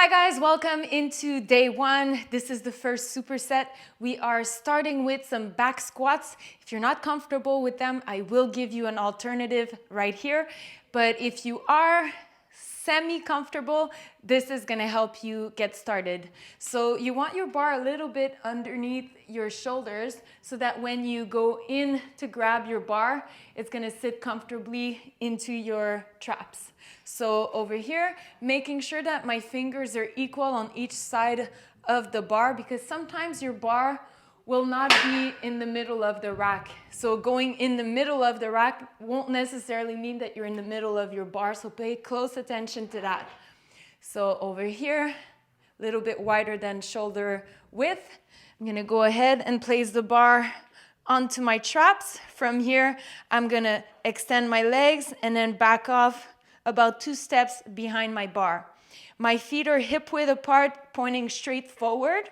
Hi guys, welcome into day one. This is the first superset. We are starting with some back squats. If you're not comfortable with them, I will give you an alternative right here. But if you are semi-comfortable, this is gonna help you get started. So you want your bar a little bit underneath your shoulders so that when you go in to grab your bar, it's gonna sit comfortably into your traps. So over here, making sure that my fingers are equal on each side of the bar, because sometimes your bar will not be in the middle of the rack. So going in the middle of the rack won't necessarily mean that you're in the middle of your bar, so pay close attention to that. So over here, a little bit wider than shoulder width. I'm gonna go ahead and place the bar onto my traps. From here, I'm gonna extend my legs and then back off about 2 steps behind my bar. My feet are hip width apart, pointing straight forward.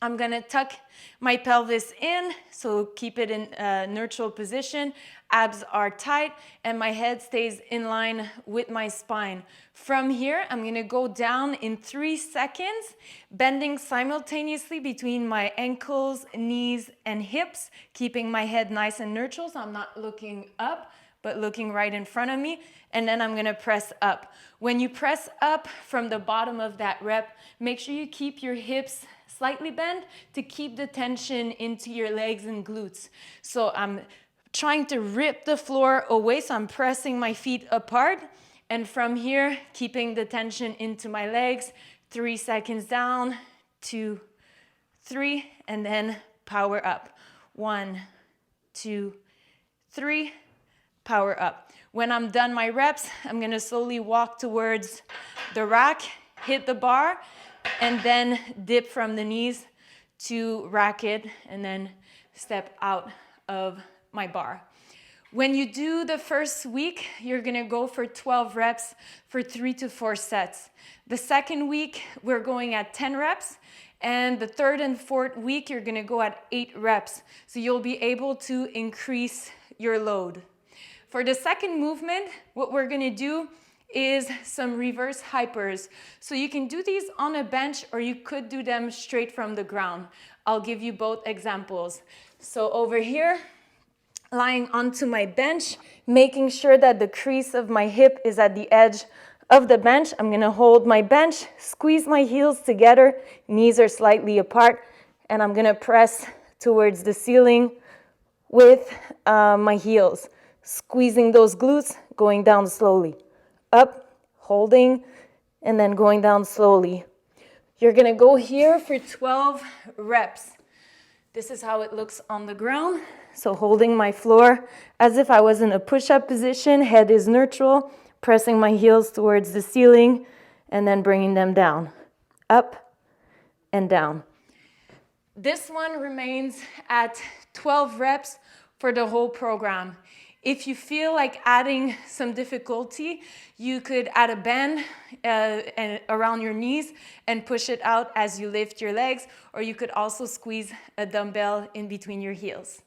I'm gonna tuck my pelvis in, so keep it in a neutral position. Abs are tight and my head stays in line with my spine. From here, I'm gonna go down in 3 seconds, bending simultaneously between my ankles, knees, and hips, keeping my head nice and neutral, so I'm not looking up, but looking right in front of me. And then I'm gonna press up. When you press up from the bottom of that rep, make sure you keep your hips slightly bent to keep the tension into your legs and glutes. So I'm trying to rip the floor away, so I'm pressing my feet apart. And from here, keeping the tension into my legs. 3 seconds down, 2, 3, and then power up. 1, 2, 3, power up. When I'm done my reps, I'm gonna slowly walk towards the rack, hit the bar, and then dip from the knees to rack it, and then step out of my bar. When you do the first week, you're gonna go for 12 reps for 3 to 4 sets. The second week, we're going at 10 reps, and the third and fourth week, you're gonna go at 8 reps. So you'll be able to increase your load. For the second movement, what we're gonna do is some reverse hypers. So you can do these on a bench or you could do them straight from the ground. I'll give you both examples. So over here, lying onto my bench, making sure that the crease of my hip is at the edge of the bench. I'm gonna hold my bench, squeeze my heels together, knees are slightly apart, and I'm gonna press towards the ceiling with my heels. Squeezing those glutes, going down slowly. Up, holding, and then going down slowly. You're gonna go here for 12 reps. This is how it looks on the ground. So holding my floor as if I was in a push-up position, head is neutral, pressing my heels towards the ceiling, and then bringing them down. Up and down. This one remains at 12 reps for the whole program. If you feel like adding some difficulty, you could add a band around your knees and push it out as you lift your legs, or you could also squeeze a dumbbell in between your heels.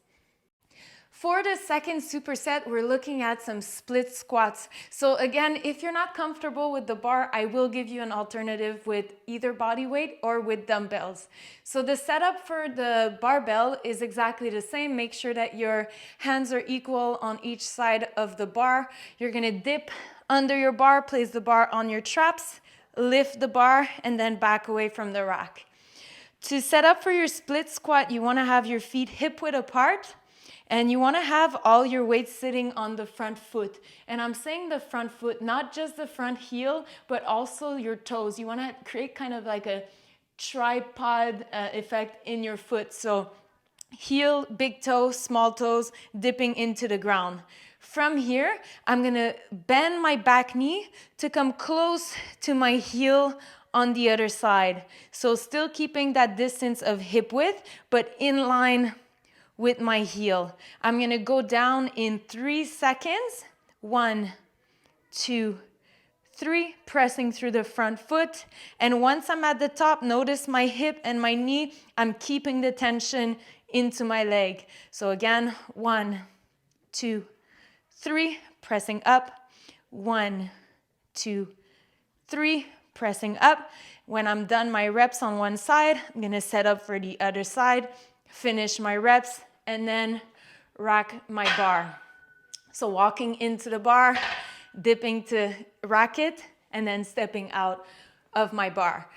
For the second superset, we're looking at some split squats. So again, if you're not comfortable with the bar, I will give you an alternative with either body weight or with dumbbells. So the setup for the barbell is exactly the same. Make sure that your hands are equal on each side of the bar. You're gonna dip under your bar, place the bar on your traps, lift the bar, and then back away from the rack. To set up for your split squat, you wanna have your feet hip width apart, and you wanna have all your weight sitting on the front foot. And I'm saying the front foot, not just the front heel, but also your toes. You wanna create kind of like a tripod effect in your foot. So heel, big toe, small toes, dipping into the ground. From here, I'm gonna bend my back knee to come close to my heel on the other side. So still keeping that distance of hip width, but in line with my heel. I'm gonna go down in 3 seconds. 1, 2, 3, pressing through the front foot. And once I'm at the top, notice my hip and my knee, I'm keeping the tension into my leg. So again, 1, 2, 3, pressing up. 1, 2, 3, pressing up. When I'm done my reps on one side, I'm gonna set up for the other side, finish my reps, and then rack my bar. So walking into the bar, dipping to rack it, and then stepping out of my bar.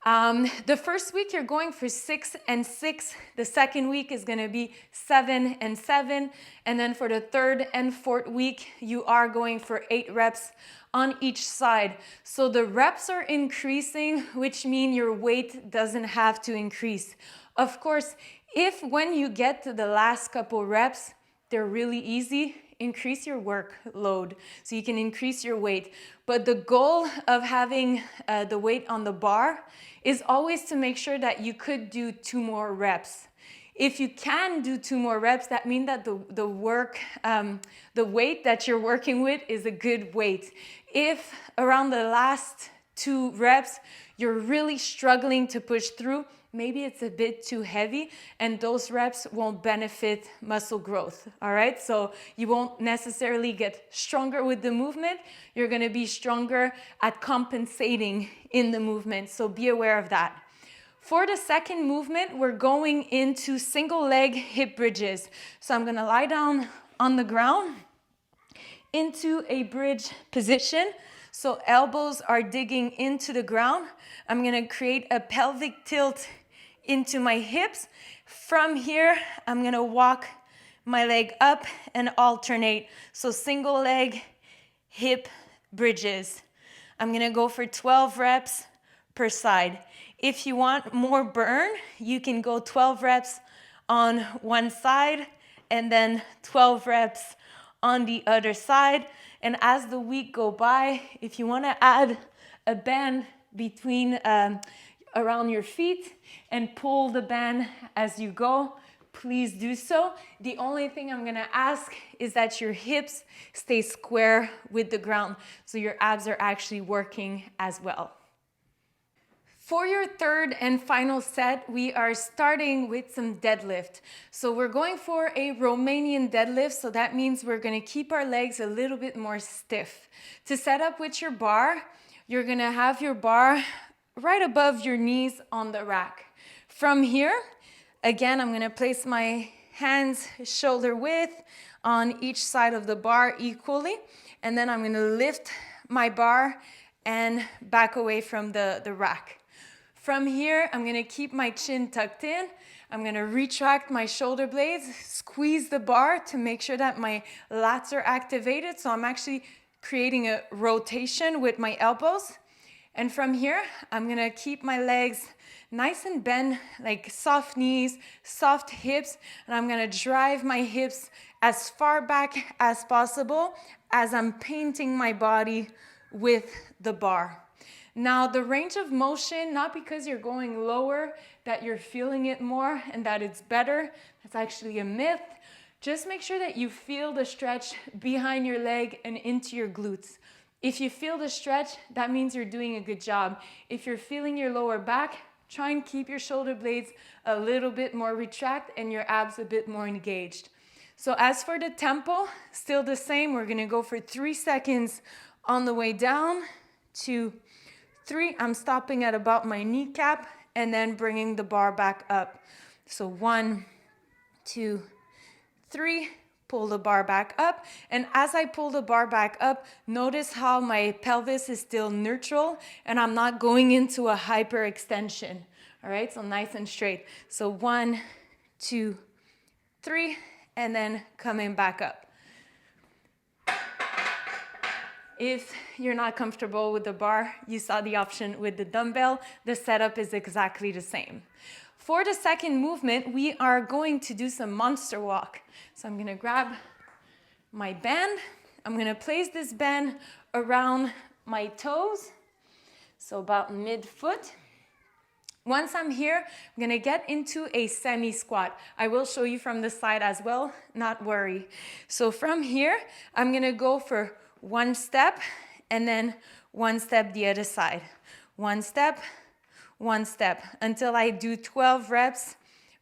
The first week you're going for 6 and 6. The second week is gonna be 7 and 7. And then for the third and fourth week, you are going for 8 reps on each side. So the reps are increasing, which means your weight doesn't have to increase. Of course, if when you get to the last couple reps, they're really easy, increase your workload so you can increase your weight. But the goal of having the weight on the bar is always to make sure that you could do 2 more reps. If you can do 2 more reps, that means that the weight that you're working with is a good weight. If around the last 2 reps, you're really struggling to push through, maybe it's a bit too heavy and those reps won't benefit muscle growth, all right? So you won't necessarily get stronger with the movement. You're gonna be stronger at compensating in the movement, so be aware of that. For the second movement, we're going into single leg hip bridges. So I'm gonna lie down on the ground into a bridge position. So elbows are digging into the ground. I'm gonna create a pelvic tilt into my hips. From here, I'm gonna walk my leg up and alternate. So single leg hip bridges. I'm gonna go for 12 reps per side. If you want more burn, you can go 12 reps on one side and then 12 reps on the other side. And as the week go by, if you want to add a band between around your feet and pull the band as you go, please do so. The only thing I'm gonna ask is that your hips stay square with the ground, so your abs are actually working as well. For your third and final set, we are starting with some deadlift. So we're going for a Romanian deadlift, so that means we're gonna keep our legs a little bit more stiff. To set up with your bar, you're gonna have your bar right above your knees on the rack. From here, again, I'm gonna place my hands shoulder width on each side of the bar equally, and then I'm gonna lift my bar and back away from the rack. From here, I'm gonna keep my chin tucked in. I'm gonna retract my shoulder blades, squeeze the bar to make sure that my lats are activated. So I'm actually creating a rotation with my elbows. And from here, I'm gonna keep my legs nice and bent, like soft knees, soft hips, and I'm gonna drive my hips as far back as possible as I'm painting my body with the bar. Now, the range of motion, not because you're going lower that you're feeling it more and that it's better. That's actually a myth. Just make sure that you feel the stretch behind your leg and into your glutes. If you feel the stretch, that means you're doing a good job. If you're feeling your lower back, try and keep your shoulder blades a little bit more retract and your abs a bit more engaged. So as for the tempo, still the same. We're gonna go for 3 seconds on the way down, 2, 3, I'm stopping at about my kneecap and then bringing the bar back up. So 1, 2, 3, pull the bar back up. And as I pull the bar back up, notice how my pelvis is still neutral and I'm not going into a hyperextension. All right, so nice and straight. So 1, 2, 3, and then coming back up. If you're not comfortable with the bar, you saw the option with the dumbbell. The setup is exactly the same. For the second movement, we are going to do some monster walk. So I'm gonna grab my band. I'm gonna place this band around my toes, so about mid-foot. Once I'm here, I'm gonna get into a semi-squat. I will show you from the side as well, not worry. So from here, I'm gonna go for 1 step and then 1 step the other side. 1 step, 1 step until I do 12 reps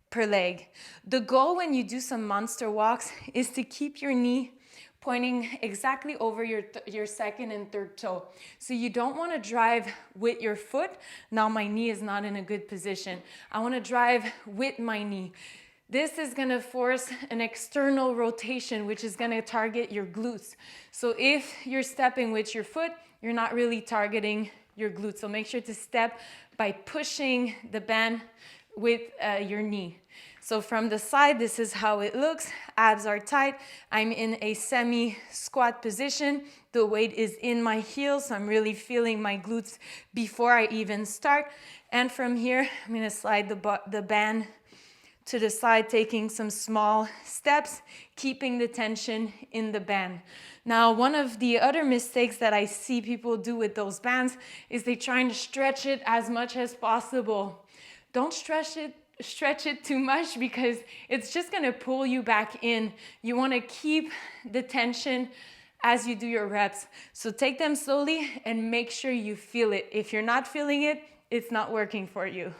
per leg. The goal when you do some monster walks is to keep your knee pointing exactly over your second and third toe. So you don't want to drive with your foot. Now my knee is not in a good position. I want to drive with my knee. This is going to force an external rotation, which is going to target your glutes. So if you're stepping with your foot, you're not really targeting your glutes. So make sure to step by pushing the band with your knee. So from the side, this is how it looks. Abs are tight. I'm in a semi-squat position. The weight is in my heels, so I'm really feeling my glutes before I even start. And from here, I'm gonna slide the band to the side, taking some small steps, keeping the tension in the band. Now, one of the other mistakes that I see people do with those bands is they try to stretch it as much as possible. Don't stretch it too much because it's just gonna pull you back in. You wanna keep the tension as you do your reps. So take them slowly and make sure you feel it. If you're not feeling it, it's not working for you.